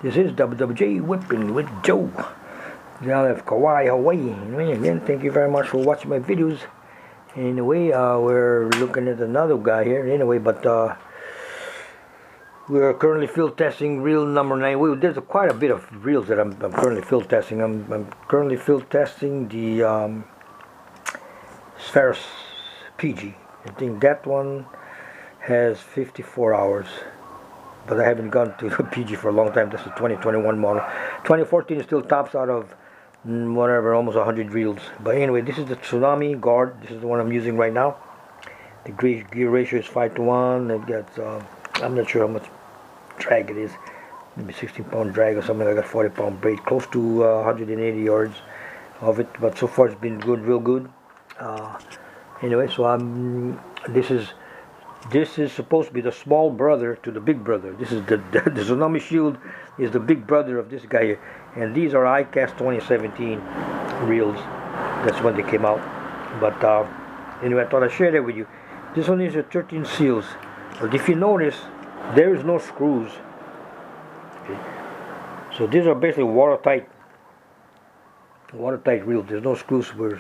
This is WWJ Whipping with Joe down at Kauai, Hawaii. Anyway, again, thank you very much for watching my videos. Anyway, we're looking at another guy here. Anyway, but we're currently field testing reel number 9. There's quite a bit of reels that I'm currently field testing. I'm currently field testing the Spheros PG. I think that one has 54 hours. But I haven't gone to the PG for a long time. This is a 2021 model. 2014 is still tops out of whatever, almost 100 reels. But anyway, this is the Tsunami guard. This is the one I'm using right now. The gear ratio is 5:1. It got, I'm not sure how much drag it is. Maybe 16-pound drag or something. I got 40-pound braid, close to 180 yards of it. But so far it's been good, real good. Anyway, so this is supposed to be the small brother to the big brother. This is the Tsunami Shield is the big brother of this guy here. And these are ICAST 2017 reels. That's when they came out. But anyway, I thought I'd share that with you. This one is a 13 seals. But if you notice, there is no screws. Okay. So these are basically watertight reels. There's no screws where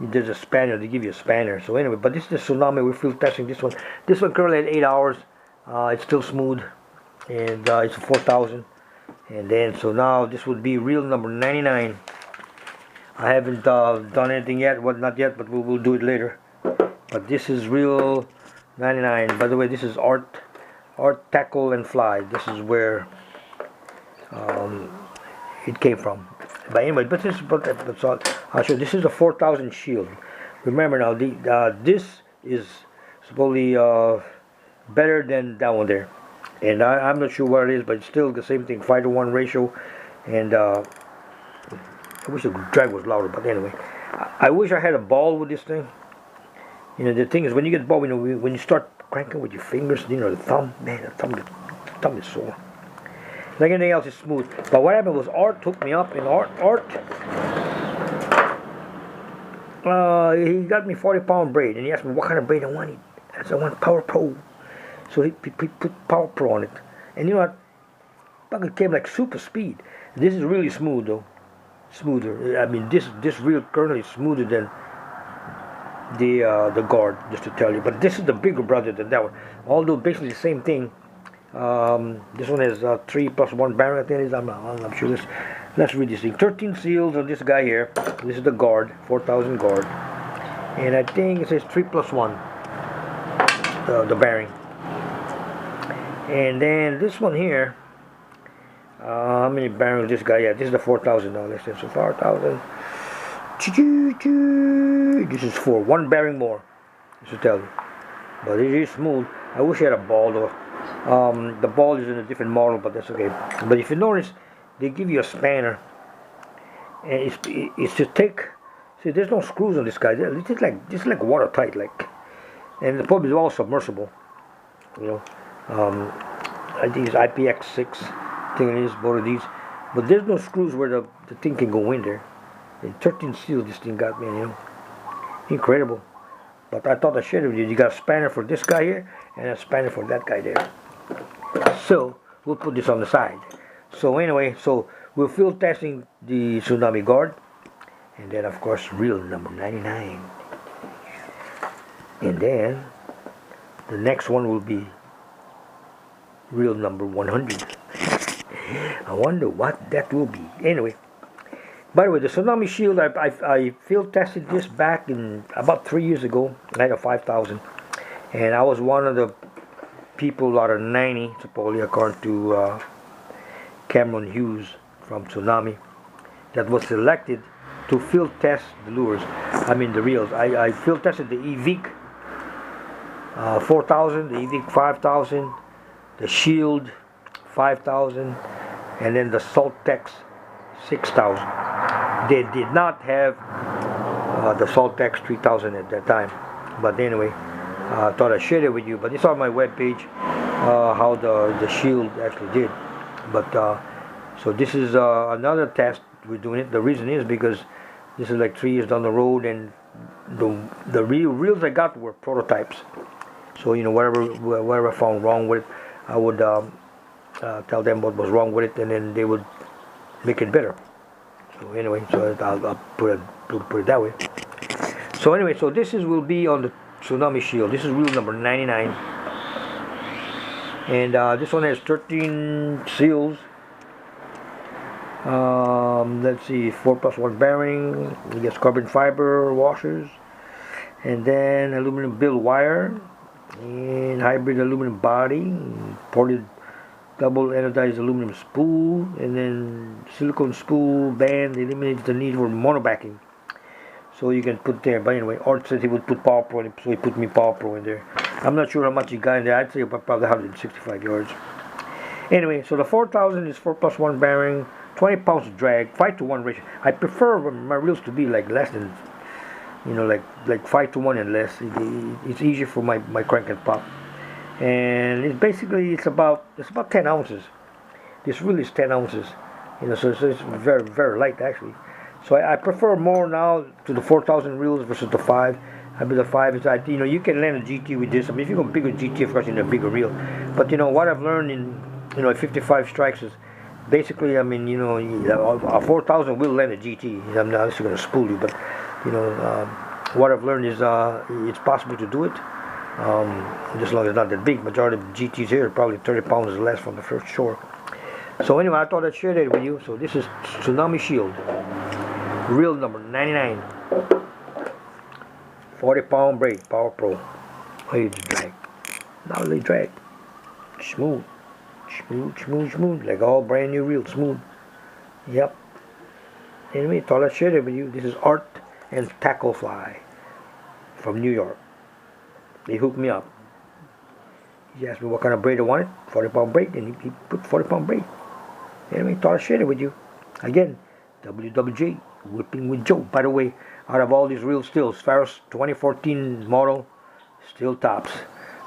there's a spanner. They give you a spanner. So anyway, but this is the Tsunami. We're field testing this one. This one currently at 8 hours. It's still smooth, and it's 4,000. And then so now this would be reel number 99. I haven't done anything yet. Well, not yet, but we'll do it later. But this is reel 99. By the way, this is art, tackle, and fly. This is where it came from. But anyway, so I'll show you. This is a 4,000 shield. Remember now, this is supposedly better than that one there. And I'm not sure what it is, but it's still the same thing, 5:1 ratio. And I wish the drag was louder, but anyway. I wish I had a ball with this thing. You know, the thing is, when you get ball, you know, when you start cranking with your fingers, you know, the thumb, man, the thumb is sore. Like anything else is smooth. But what happened was Art hooked me up, and Art he got me 40-pound braid, and he asked me what kind of braid I wanted. I said I want Power Pro. So he put Power Pro on it. And you know what? Fucking came like super speed. This is really smooth though. Smoother. I mean this reel currently is smoother than the guard, just to tell you. But this is the bigger brother than that one. Although basically the same thing. This one has 3+1 bearing. I think it is. I'm not sure. Let's read this thing. 13 seals on this guy here. This is the guard, 4,000 guard, and I think it says 3+1. The bearing. And then this one here. How many bearings this guy? Yeah, this is the 4,000 now. Let's say so 4,000. This is 1 bearing more. Just to tell you. But it is smooth. I wish I had a ball though. The ball is in a different model, but that's okay. But if you notice, they give you a spanner, and it's to take. See, there's no screws on this guy. This is like watertight, like, and the pump is all submersible. You know, I think it's IPX6 thing it is, both of these. But there's no screws where the thing can go in there. And 13 seals this thing got me, you know, incredible. But I thought I shared it with you. You got a spanner for this guy here, and a spanner for that guy there. So we'll put this on the side. So anyway, so we're field testing the Tsunami guard, and then of course reel number 99. And then the next one will be reel number 100. I wonder what that will be. Anyway, by the way, the Tsunami Shield, I field tested this back in about 3 years ago. I had a 5,000, and I was one of the people out of 90, supposedly, according to Cameron Hughes from Tsunami, that was selected to field test the lures. I mean the reels. I field tested the EVIC 4,000, the EVIC 5,000, the Shield 5,000, and then the Saltex 6,000. They did not have the Saltex 3,000 at that time. But anyway, I thought I'd share it with you. But it's on my webpage how the Shield actually did. But so this is another test we're doing it. The reason is because this is like 3 years down the road, and the reels I got were prototypes. So you know, whatever I found wrong with it, I would tell them what was wrong with it, and then they would make it better. So anyway, so I'll put it that way. So anyway, so this will be on the Tsunami Shield. This is reel number 99, and this one has 13 seals. Let's see, 4+1 bearing. We get carbon fiber washers, and then aluminum bill wire, and hybrid aluminum body, ported double anodized aluminum spool, and then silicone spool band eliminates the need for monobacking. So you can put there, but anyway, Art said he would put Power Pro in it, so he put me Power Pro in there. I'm not sure how much he got in there. I'd say about probably 165 yards. Anyway, so the 4000 is 4+1 bearing, 20 pounds of drag, 5-to-1 ratio. I prefer my reels to be like less than, like 5-to-1 and less. It's easier for my crank and pop. And it's basically it's about 10 ounces. This reel is 10 ounces, so it's very, very light actually. So I prefer more now to the 4000 reels versus the 5. I mean the 5 is you can land a GT with this. I mean if you go bigger GT, of course, in a bigger reel. But what I've learned in 55 strikes is basically, I mean a 4000 will land a GT. I'm not just going to spool you, but what I've learned is it's possible to do it. Just as long as it's not that big. Majority of GTs here are probably 30 pounds or less from the first shore. So anyway, I thought I'd share that with you. So this is Tsunami Shield, reel number 99, 40-pound braid, Power Pro. Oh, you drag. Now they drag. Smooth, smooth, smooth, smooth, like all brand new reels, smooth. Yep. Anyway, thought I'd share that with you. This is Art and Tacklefly from New York. He hooked me up. He asked me what kind of braid I wanted, 40-pound braid, and he put 40-pound braid. Anyway, thought I'd share it with you. Again, WWJ, Whipping with Joe. By the way, out of all these reels still, Faros 2014 model, still tops.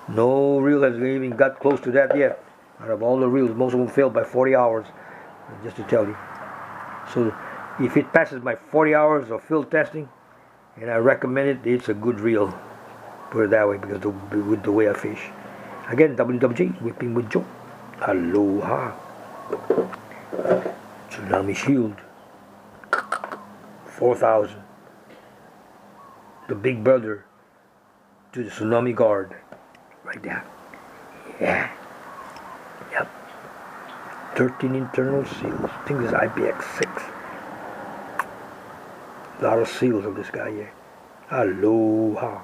No reel has even got close to that yet. Out of all the reels, most of them failed by 40 hours, just to tell you. So if it passes my 40 hours of field testing, and I recommend it, it's a good reel. Put it that way, because with the way I fish. Again, WWJ, Whipping with Joe. Aloha. Tsunami Shield. 4000. The big brother to the Tsunami Guard. Right there. Yeah. Yep. 13 internal seals. I think this is IPX6. A lot of seals of this guy here. Aloha.